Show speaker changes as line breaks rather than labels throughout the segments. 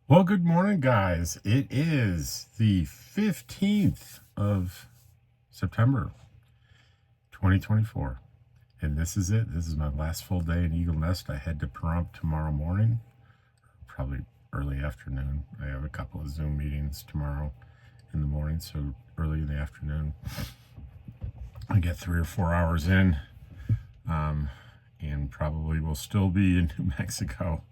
Well, good morning, guys. It is the 15th of September, 2024. And this is it. This is my last full day in Eagle Nest. I head to Pahrump tomorrow morning, probably early afternoon. I have a couple of Zoom meetings tomorrow in the morning, so early in the afternoon. I get 3 or 4 hours in, and probably will still be in New Mexico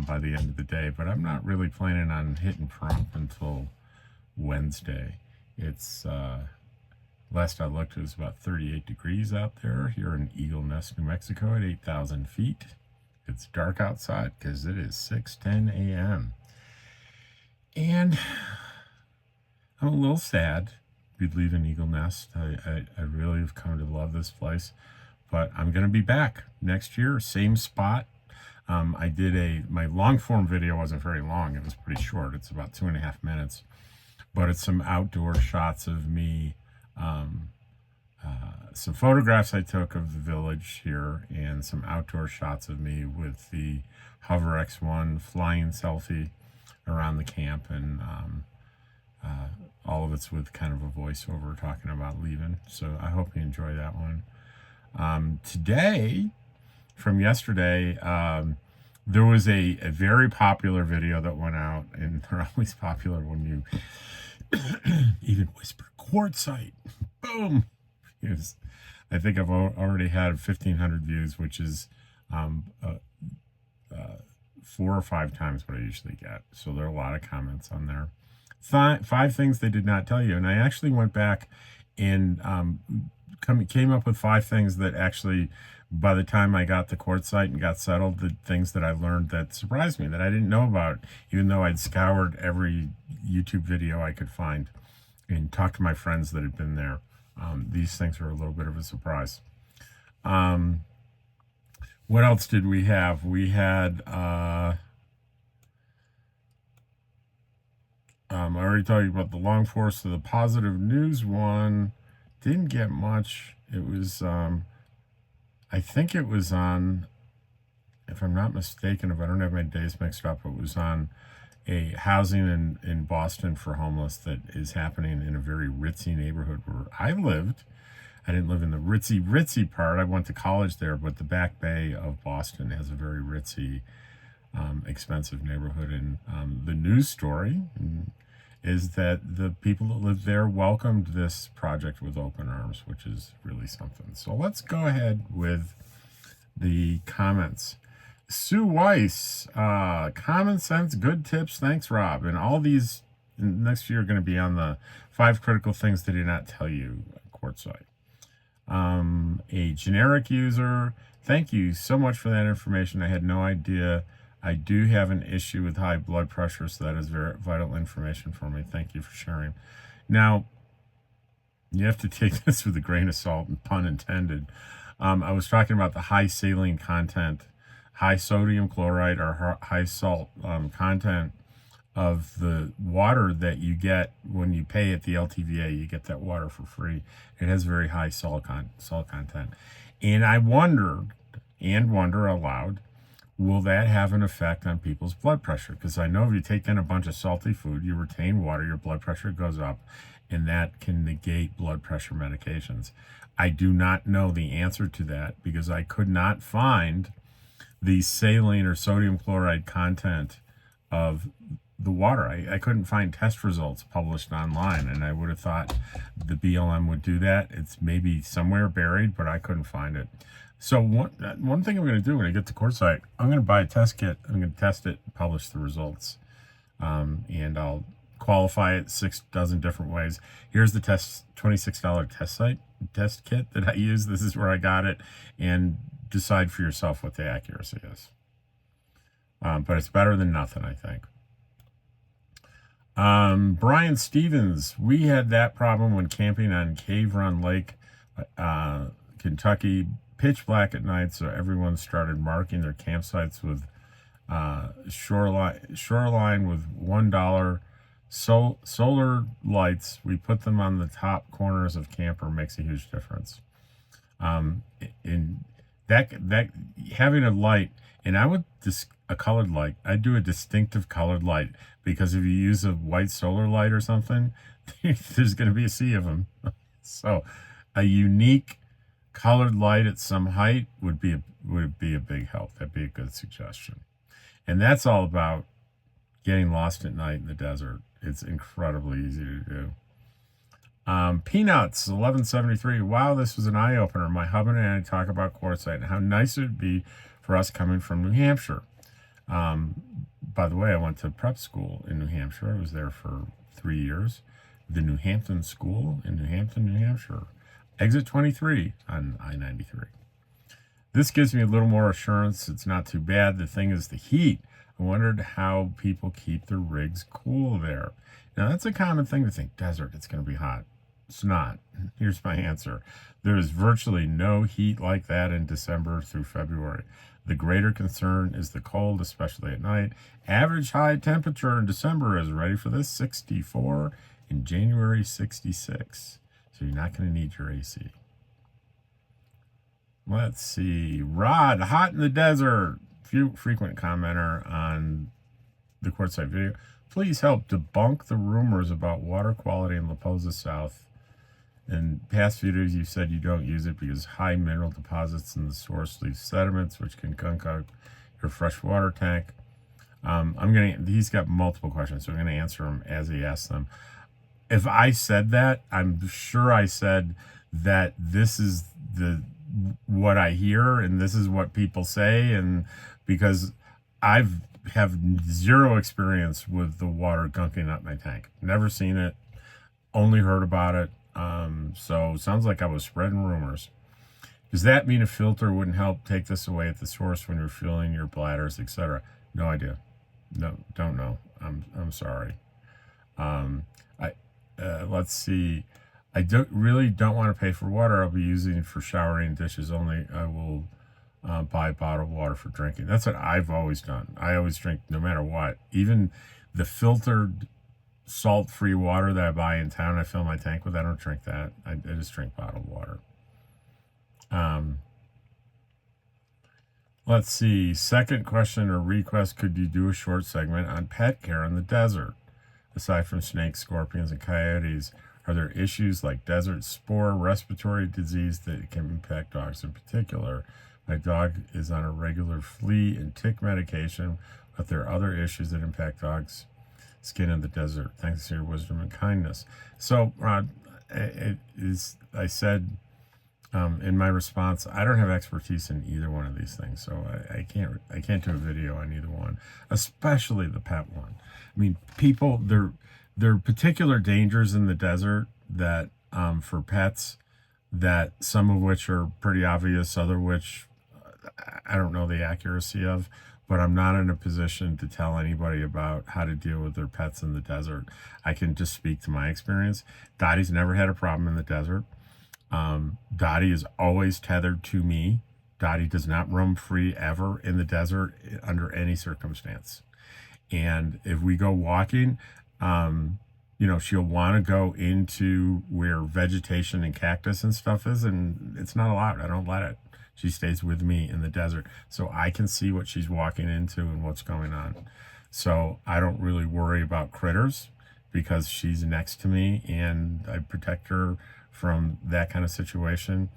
by the end of the day, but I'm not really planning on hitting Pahrump until Wednesday. It's last I looked, it was about 38 degrees out there here in Eagle Nest, New Mexico at 8,000 feet. It's dark outside because it is 6:10 a.m. And I'm a little sad to be leaving Eagle Nest. I really have come to love this place, but I'm going to be back next year, same spot. I did my long form video wasn't very long. It was pretty short. It's about 2.5 minutes, but it's some outdoor shots of me, some photographs I took of the village here, and some outdoor shots of me with the Hover X1 flying selfie around the camp, and all of it's with kind of a voiceover talking about leaving. So I hope you enjoy that one. Today, from yesterday, there was a very popular video that went out, and they're always popular when you even whisper Quartzsite. Boom! Views. I think I've already had 1,500 views, which is 4 or 5 times what I usually get. So there are a lot of comments on there. 5 things they did not tell you, and I actually went back and came up with 5 things that actually, by the time I got the Quartzsite and got settled, the things that I learned that surprised me, that I didn't know about, even though I'd scoured every YouTube video I could find and talked to my friends that had been there. These things are a little bit of a surprise. What else did we have? We had, I already told you about the long force. So the positive news one didn't get much. It was, I think it was on, if I'm not mistaken, if I don't have my days mixed up, it was on a housing in Boston for homeless that is happening in a very ritzy neighborhood where I lived. I didn't live in the ritzy part. I went to college there, but the Back Bay of Boston has a very ritzy, expensive neighborhood. And the news story is that the people that live there welcomed this project with open arms, which is really something. So let's go ahead with the comments. Sue Weiss, common sense, good tips. Thanks, Rob. And all these next year are going to be on the 5 critical things they did not tell you, Quartzsite. A generic user, thank you so much for that information. I had no idea. I do have an issue with high blood pressure, so that is very vital information for me. Thank you for sharing. Now, you have to take this with a grain of salt, and pun intended. I was talking about the high saline content, high sodium chloride, or high salt content of the water that you get when you pay at the LTVA. You get that water for free. It has very high salt content. And I wondered, and wonder aloud, will that have an effect on people's blood pressure? Because I know if you take in a bunch of salty food, you retain water, your blood pressure goes up, and that can negate blood pressure medications. I do not know the answer to that because I could not find the saline or sodium chloride content of the water. I couldn't find test results published online, and I would have thought the BLM would do that. It's maybe somewhere buried, but I couldn't find it. So one thing I'm going to do when I get to Quartzsite, I'm going to buy a test kit. I'm going to test it, publish the results, and I'll qualify it 6 dozen different ways. Here's the $26 test kit that I use. This is where I got it, and decide for yourself what the accuracy is. But it's better than nothing, I think. Brian Stevens, we had that problem when camping on Cave Run Lake, Kentucky. Pitch black at night, so everyone started marking their campsites with shoreline with $1 solar lights. We put them on the top corners of camper. Makes a huge difference. that having a light, and I would a colored light. I'd do a distinctive colored light, because if you use a white solar light or something, there's going to be a sea of them. So a unique colored light at some height would be a big help. That'd be a good suggestion. And that's all about getting lost at night in the desert. It's incredibly easy to do. Peanuts 1173. Wow, this was an eye opener. My husband and I talk about Quartzsite and how nice it would be for us coming from New Hampshire. By the way, I went to prep school in New Hampshire. I was there for 3 years. The New Hampton School in New Hampton, New Hampshire. Exit 23 on I-93. This gives me a little more assurance it's not too bad. The thing is the heat. I wondered how people keep their rigs cool there. Now, that's a common thing to think. Desert, it's going to be hot. It's not. Here's my answer. There is virtually no heat like that in December through February. The greater concern is the cold, especially at night. Average high temperature in December is, ready for this, 64. In January, 66. So you're not going to need your AC. Let's see. Rod, hot in the desert. Frequent commenter on the Quartzsite video. Please help debunk the rumors about water quality in La Posa South. In past videos, you said you don't use it because high mineral deposits in the source leave sediments, which can gunk out your freshwater tank. He's got multiple questions, so I'm going to answer them as he asks them. If I said that, I'm sure I said that this is what I hear and this is what people say, and because I have zero experience with the water gunking up my tank. Never seen it, only heard about it. So sounds like I was spreading rumors. Does that mean a filter wouldn't help take this away at the source when you're filling your bladders, etc.? No idea. No, don't know. I'm sorry. Let's see. I really don't want to pay for water. I'll be using it for showering, dishes only. I will buy bottled water for drinking. That's what I've always done. I always drink no matter what. Even the filtered salt-free water that I buy in town, I fill my tank with. I don't drink that. I just drink bottled water. Let's see. Second question or request, could you do a short segment on pet care in the desert? Aside from snakes, scorpions, and coyotes, are there issues like desert spore, respiratory disease that can impact dogs in particular? My dog is on a regular flea and tick medication, but there are other issues that impact dogs' skin in the desert. Thanks to your wisdom and kindness. So, Rod, I said in my response, I don't have expertise in either one of these things, so I can't do a video on either one, especially the pet one. I mean, people, there are particular dangers in the desert that for pets, that some of which are pretty obvious, other which I don't know the accuracy of, but I'm not in a position to tell anybody about how to deal with their pets in the desert. I can just speak to my experience. Dottie's never had a problem in the desert. Dottie is always tethered to me. Dottie does not roam free ever in the desert under any circumstance. And if we go walking, she'll want to go into where vegetation and cactus and stuff is, and it's not allowed. I don't let it. She stays with me in the desert, so I can see what she's walking into and what's going on. So I don't really worry about critters because she's next to me and I protect her from that kind of situation.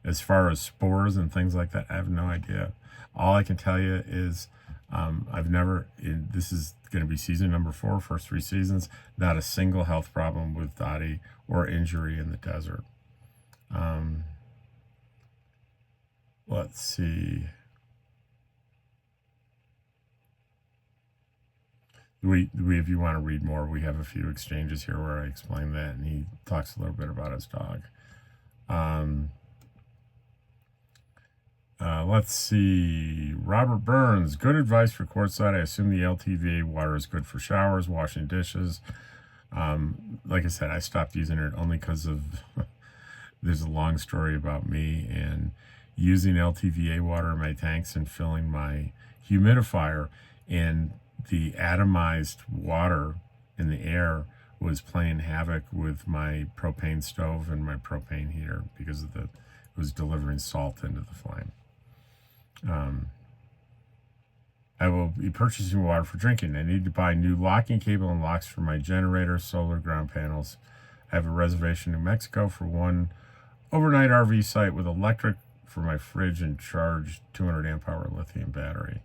As far as spores and things like that, I have no idea. All I can tell you is this is going to be season number 4, first 3 seasons, not a single health problem with Dottie or injury in the desert. Let's see. If you want to read more, we have a few exchanges here where I explain that, and he talks a little bit about his dog. Let's see. Robert Burns, good advice for Quartzsite. I assume the LTVA water is good for showers, washing dishes. Like I said, I stopped using it only because of there's a long story about me and using LTVA water in my tanks and filling my humidifier, and the atomized water in the air was playing havoc with my propane stove and my propane heater because it was delivering salt into the flame. I will be purchasing water for drinking. I need to buy new locking cable and locks for my generator, solar, ground panels. I have a reservation in New Mexico for one overnight RV site with electric for my fridge and charged 200 amp hour lithium battery.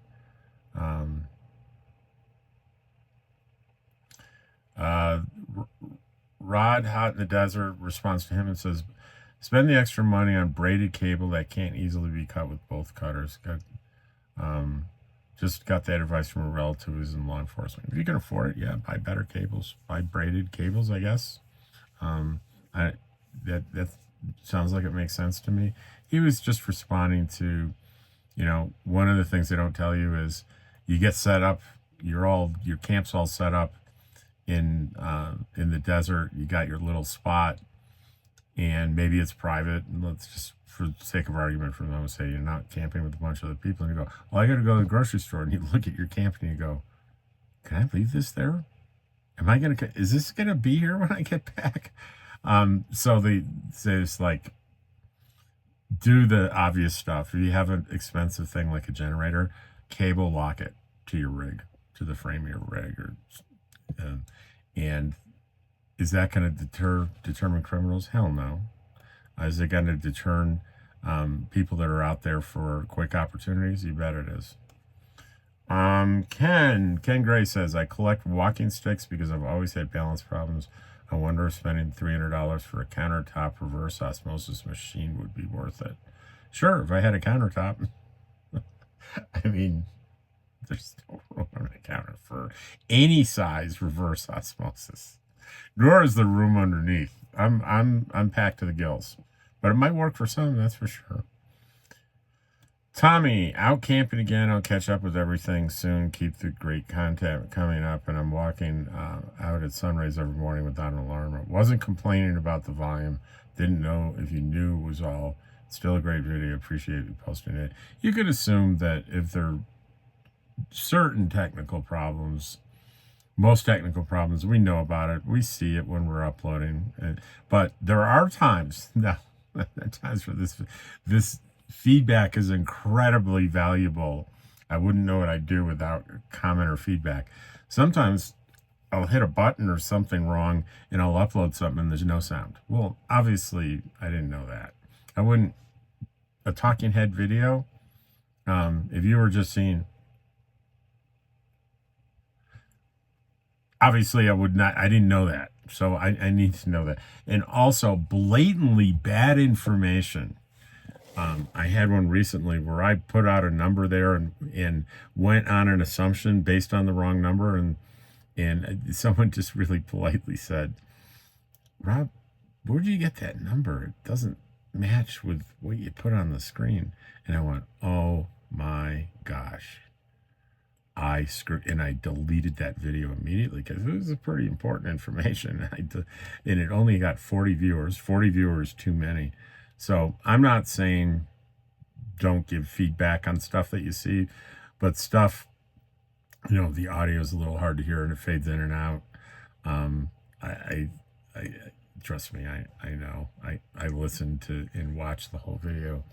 Rod Hot in the Desert responds to him and says, spend the extra money on braided cable that can't easily be cut with both cutters. Just got that advice from a relative who's in law enforcement. If you can afford it, yeah, buy better cables. Buy braided cables, I guess. That sounds like it makes sense to me. He was just responding to, one of the things they don't tell you is you get set up, your camp's all set up in the desert. You got your little spot, and maybe it's private. And let's just, for the sake of argument, for them, say you're not camping with a bunch of other people, and you go, well, I got to go to the grocery store, and you look at your camp and you go, can I leave this there? Is this gonna be here when I get back? So they say it's like, do the obvious stuff. If you have an expensive thing like a generator, cable lock it to your rig, to the frame of your rig, and is that going to determine criminals? Hell no. Is it going to deter people that are out there for quick opportunities? You bet it is. Ken Gray says, I collect walking sticks because I've always had balance problems. I wonder if spending $300 for a countertop reverse osmosis machine would be worth it. Sure, if I had a countertop. I mean, there's no room on the counter for any size reverse osmosis, nor is the room underneath. I'm packed to the gills, but it might work for some, that's for sure. Tommy, out camping again. I'll catch up with everything soon. Keep the great content coming up. And I'm walking out at sunrise every morning without an alarm. I wasn't complaining about the volume. Didn't know if you knew it was all. Still a great video. Appreciate you posting it. You could assume that if there are certain technical problems, most technical problems, we know about it. We see it when we're uploading. But there are times, now, times for this feedback is incredibly valuable. I wouldn't know what I'd do without comment or feedback. Sometimes I'll hit a button or something wrong and I'll upload something and there's no sound. Well, obviously I didn't know that. A talking head video, if you were just seeing, obviously I didn't know that. So I need to know that. And also blatantly bad information. I had one recently where I put out a number there and went on an assumption based on the wrong number, and someone just really politely said, Rob, where'd you get that number? It doesn't match with what you put on the screen. And I went, oh my gosh. And I deleted that video immediately because it was pretty important information. And it only got 40 viewers. 40 viewers too many. So I'm not saying don't give feedback on stuff that you see, but stuff, the audio is a little hard to hear and it fades in and out. I trust me, I know. I listen to and watch the whole video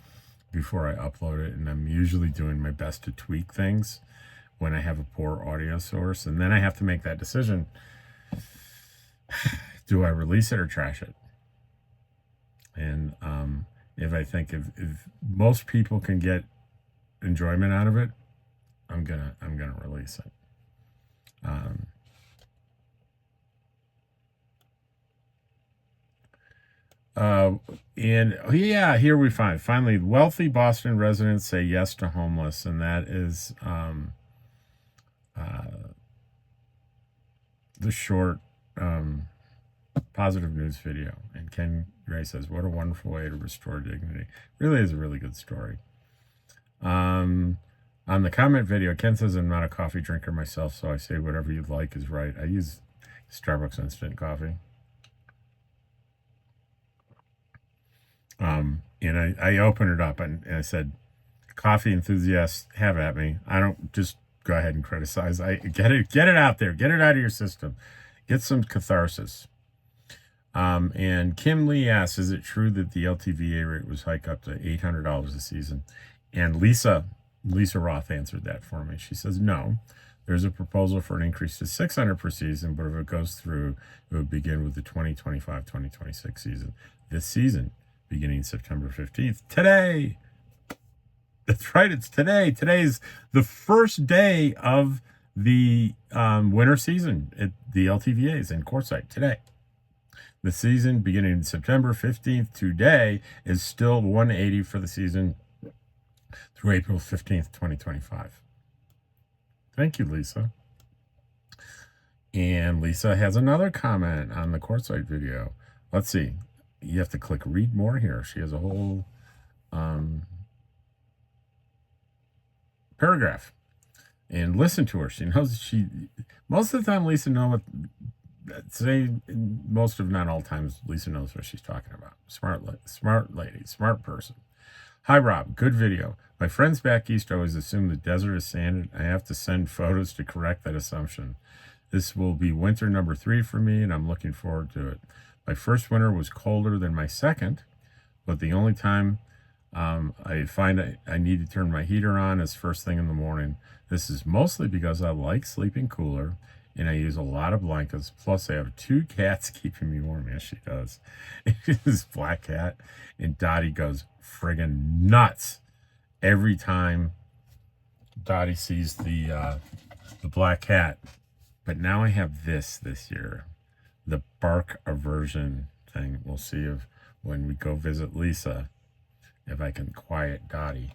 before I upload it, and I'm usually doing my best to tweak things when I have a poor audio source, and then I have to make that decision. Do I release it or trash it? And if I think if most people can get enjoyment out of it, I'm gonna release it. Here we finally wealthy Boston residents say yes to homeless, and that is the short positive news video. And Ken Gray says, what a wonderful way to restore dignity. Really is a really good story. On the comment video, Ken says, I'm not a coffee drinker myself, so I say whatever you like is right. I use Starbucks instant coffee. And I opened it up and I said, coffee enthusiasts, have at me. I don't just go ahead and criticize. Get it out there. Get it out of your system. Get some catharsis. And Kim Lee asks, is it true that the LTVA rate was hiked up to $800 a season? And Lisa Lisa Roth answered that for me. She says, no, there's a proposal for an increase to 600 per season, but if it goes through, it would begin with the 2025-2026 season. This season, beginning September 15th. Today! That's right, it's today. Today's the first day of the winter season at the LTVAs in Quartzsite today. The season beginning September 15th today is still 180 for the season through April 15th, 2025. Thank you, Lisa. And Lisa has another comment on the Quartzsite video. Let's see. You have to click read more here. She has a whole paragraph. And listen to her. She knows most of the time Lisa knows what, today, most of not all times, Lisa knows what she's talking about. Smart lady, smart person. Hi, Rob. Good video. My friends back east always assume the desert is sanded. I have to send photos to correct that assumption. This will be winter number 3 for me, and I'm looking forward to it. My first winter was colder than my second, but the only time I find I need to turn my heater on is first thing in the morning. This is mostly because I like sleeping cooler, and I use a lot of blankets. Plus, I have 2 cats keeping me warm. Yes, she does. This black cat, and Dottie goes friggin' nuts every time Dottie sees the black cat. But now I have this year, the bark aversion thing. We'll see if when we go visit Lisa, if I can quiet Dottie.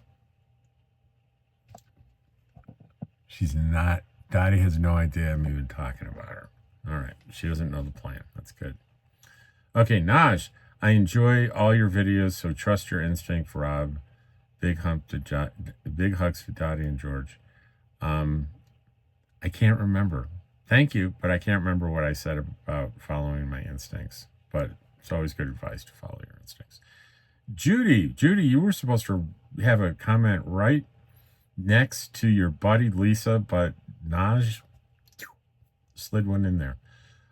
Dottie has no idea I'm even talking about her. All right, she doesn't know the plan. That's good. Okay, Naj, I enjoy all your videos, so trust your instinct, Rob. Big hugs to Dottie and George. I can't remember. Thank you, but I can't remember what I said about following my instincts. But it's always good advice to follow your instincts. Judy, you were supposed to have a comment right next to your buddy Lisa, but Naj slid one in there.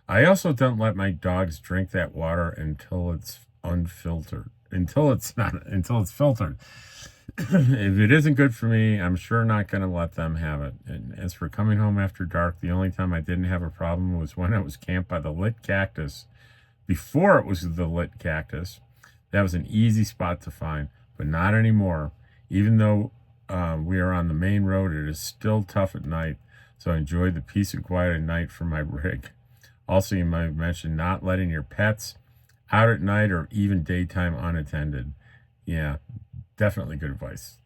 I also don't let my dogs drink that water until it's unfiltered. Until it's filtered. If it isn't good for me, I'm sure not going to let them have it. And as for coming home after dark, the only time I didn't have a problem was when I was camped by the lit cactus. Before it was the lit cactus, that was an easy spot to find, but not anymore. Even though we are on the main road, it is still tough at night, so I enjoy the peace and quiet at night from my rig. Also, you might mention not letting your pets out at night or even daytime unattended. Yeah, definitely good advice.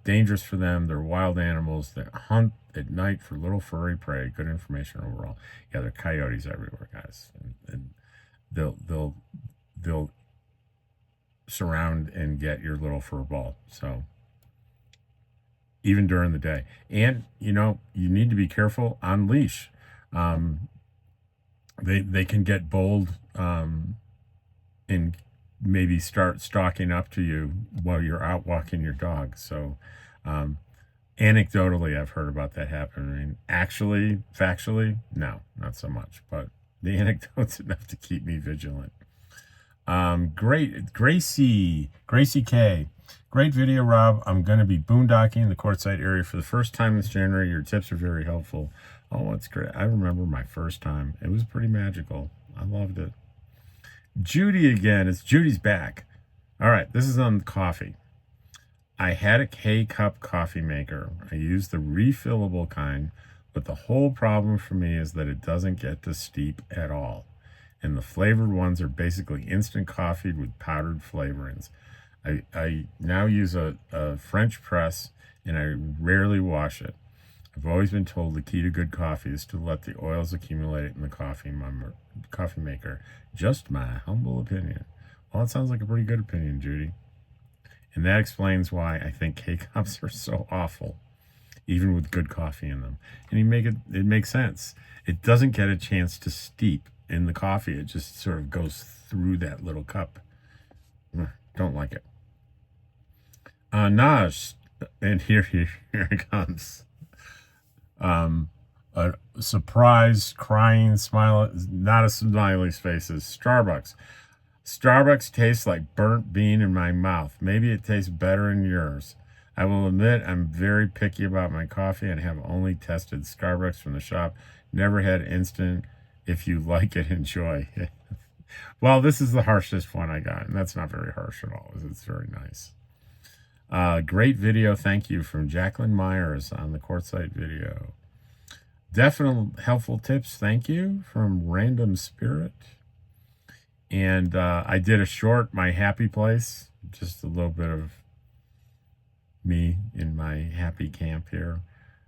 Dangerous for them. They're wild animals that hunt at night for little furry prey. Good information overall. Yeah, there are coyotes everywhere, guys, and they'll surround and get your little fur ball. So even during the day, and you need to be careful on leash. They can get bold and maybe start stalking up to you while you're out walking your dog. So anecdotally, I've heard about that happening. Actually, factually, no, not so much, but the anecdote's enough to keep me vigilant. Gracie K. Great video, Rob. I'm going to be boondocking in the Quartzsite area for the first time this January. Your tips are very helpful. Oh, it's great. I remember my first time. It was pretty magical. I loved it. Judy again. It's Judy's back. All right, this is on coffee. I had a K-cup coffee maker. I use the refillable kind, but the whole problem for me is that it doesn't get to steep at all. And the flavored ones are basically instant coffee with powdered flavorings. I now use a French press, and I rarely wash it. I've always been told the key to good coffee is to let the oils accumulate in the coffee maker. Just my humble opinion. Well, it sounds like a pretty good opinion, Judy. And that explains why I think K-cups are so awful, even with good coffee in them. And it makes sense. It doesn't get a chance to steep in the coffee. It just sort of goes through that little cup. Don't like it. Naj, and here it comes. A surprise, crying, smile, not a smiley faces. Starbucks tastes like burnt bean in my mouth. Maybe it tastes better in yours. I will admit I'm very picky about my coffee and have only tested Starbucks from the shop. Never had instant. If you like it, enjoy. Well, this is the harshest one I got, and that's not very harsh at all. It's very nice. Great video. Thank you from Jacqueline Myers on the Quartzsite video. Definite helpful tips. Thank you from Random Spirit. And I did a short, my happy place, just a little bit of me in my happy camp here.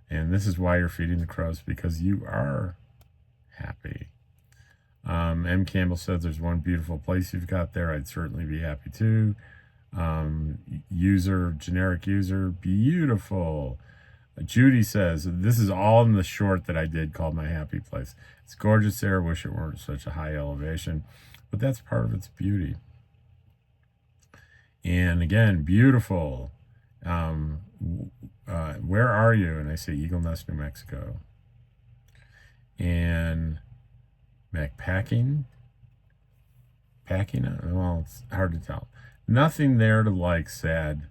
And this is why you're feeding the crows, because you are happy. M. Campbell says there's one beautiful place you've got there. I'd certainly be happy too. Generic user, beautiful. Judy says, this is all in the short that I did called My Happy Place. It's gorgeous there. Wish it weren't such a high elevation, but that's part of its beauty. And again, beautiful. Where are you? And I say Eagle Nest, New Mexico. And packing, well, it's hard to tell. Nothing there to like, sad.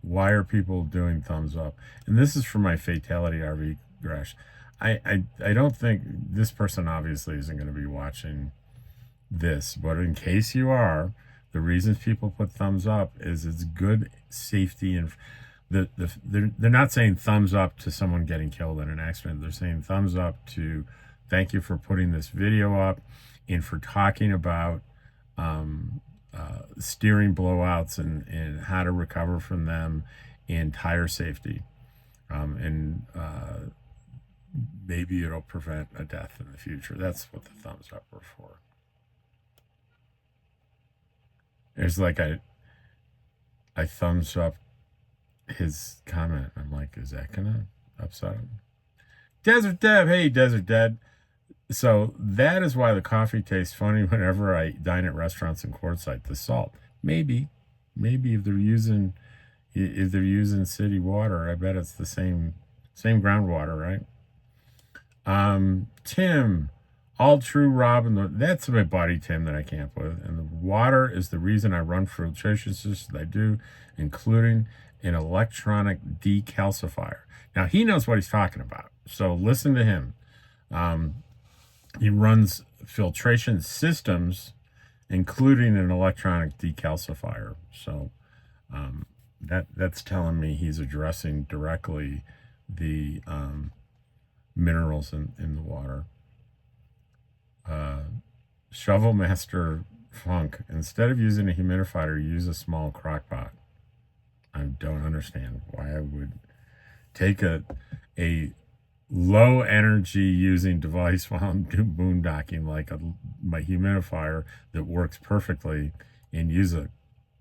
Why are people doing thumbs up? And this is for my Fatality RV Garage. I don't think this person obviously isn't going to be watching this, but in case you are, the reasons people put thumbs up is it's good safety, and they're not saying thumbs up to someone getting killed in an accident. They're saying thumbs up to thank you for putting this video up and for talking about steering blowouts and how to recover from them and tire safety. Maybe it'll prevent a death in the future. That's what the thumbs up were for. There's like I thumbs up his comment. I'm like, is that gonna upset him? Desert Deb, hey Desert Deb. So that is why the coffee tastes funny whenever I dine at restaurants in Quartzsite. The salt, maybe if they're using city water, I bet it's the same groundwater, right? Tim, all true, Robin. That's my buddy Tim that I camp with, and the water is the reason I run filtration systems I do, including an electronic decalcifier. Now he knows what he's talking about, so listen to him. He runs filtration systems, including an electronic decalcifier. So that's telling me he's addressing directly the minerals in the water. Shovel Master Funk, instead of using a humidifier, use a small crock pot. I don't understand why I would take a low energy using device while I'm boondocking, like my humidifier that works perfectly, and use a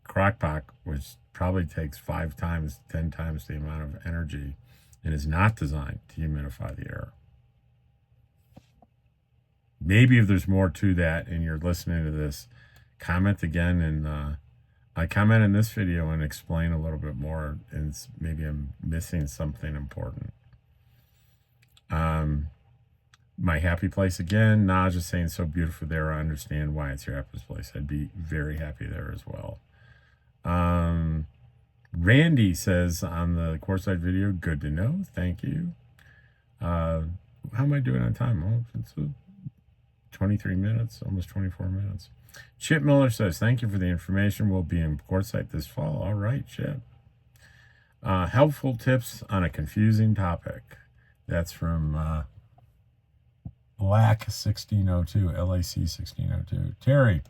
crock pot, which probably takes 5 times, 10 times the amount of energy and is not designed to humidify the air. Maybe if there's more to that and you're listening to this, comment again, and I comment in this video and explain a little bit more, and maybe I'm missing something important. My happy place again, Naj is saying so beautiful there. I understand why it's your happy place. I'd be very happy there as well. Randy says on the Quartzsite video, good to know. Thank you. How am I doing on time? Oh, it's 23 minutes, almost 24 minutes. Chip Miller says, thank you for the information. We'll be in Quartzsite this fall. All right, Chip. Helpful tips on a confusing topic. That's from LAC 1602, LAC 1602. Terry,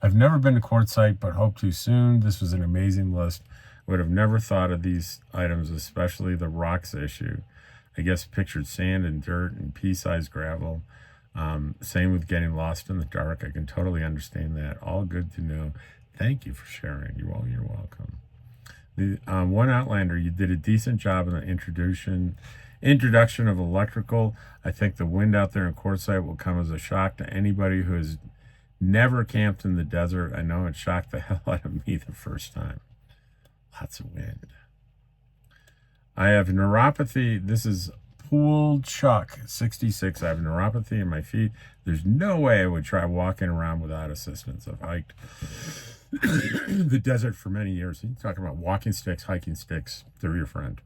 I've never been to Quartzsite, but hope to soon. This was an amazing list. Would have never thought of these items, especially the rocks issue. I guess pictured sand and dirt and pea-sized gravel. Same with getting lost in the dark. I can totally understand that. All good to know. Thank you for sharing. You're welcome. The one Outlander, you did a decent job in the introduction of electrical. I think the wind out there in Quartzsite will come as a shock to anybody who has never camped in the desert. I know it shocked the hell out of me the first time. Lots of wind. I have neuropathy. This is Pool Chuck 66. I have neuropathy in my feet. There's no way I would try walking around without assistance. I've hiked the desert for many years. You're talking about walking sticks, hiking sticks. They're your friend.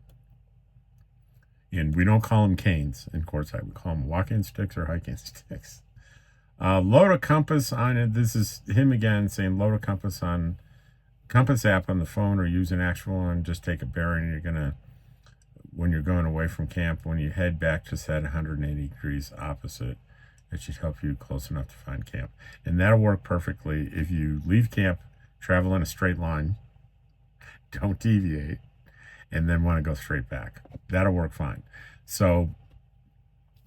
And we don't call them canes in Quartzsite. We call them walking sticks or hiking sticks. Load a compass on it. This is him again saying load a compass on compass app on the phone or use an actual one. Just take a bearing. You're going to, when you're going away from camp, when you head back, just head 180 degrees opposite. It should help you close enough to find camp. And that'll work perfectly if you leave camp, travel in a straight line, don't deviate, and then want to go straight back. That'll work fine. So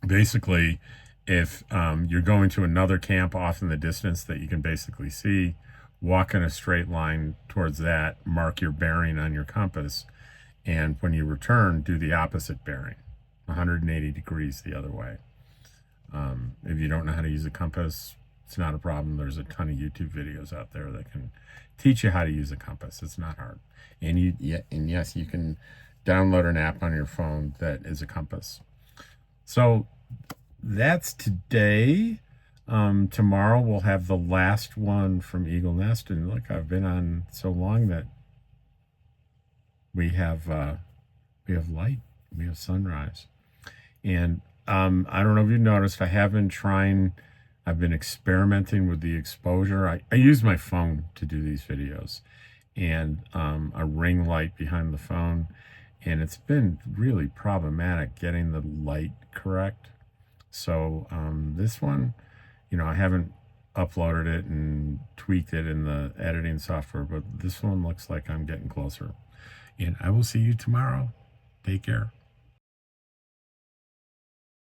basically, if you're going to another camp off in the distance that you can basically see, walk in a straight line towards that, mark your bearing on your compass, and when you return, do the opposite bearing, 180 degrees the other way. If you don't know how to use a compass, it's not a problem. There's a ton of YouTube videos out there that can teach you how to use a compass. It's not hard. And yes, you can download an app on your phone that is a compass. So that's today. Tomorrow we'll have the last one from Eagle Nest. And look, I've been on so long that we have light, we have sunrise. And I don't know if you've noticed, I've been experimenting with the exposure. I use my phone to do these videos, and a ring light behind the phone, and it's been really problematic getting the light correct. So this one, I haven't uploaded it and tweaked it in the editing software, but this one looks like I'm getting closer. And I will see you tomorrow. Take care.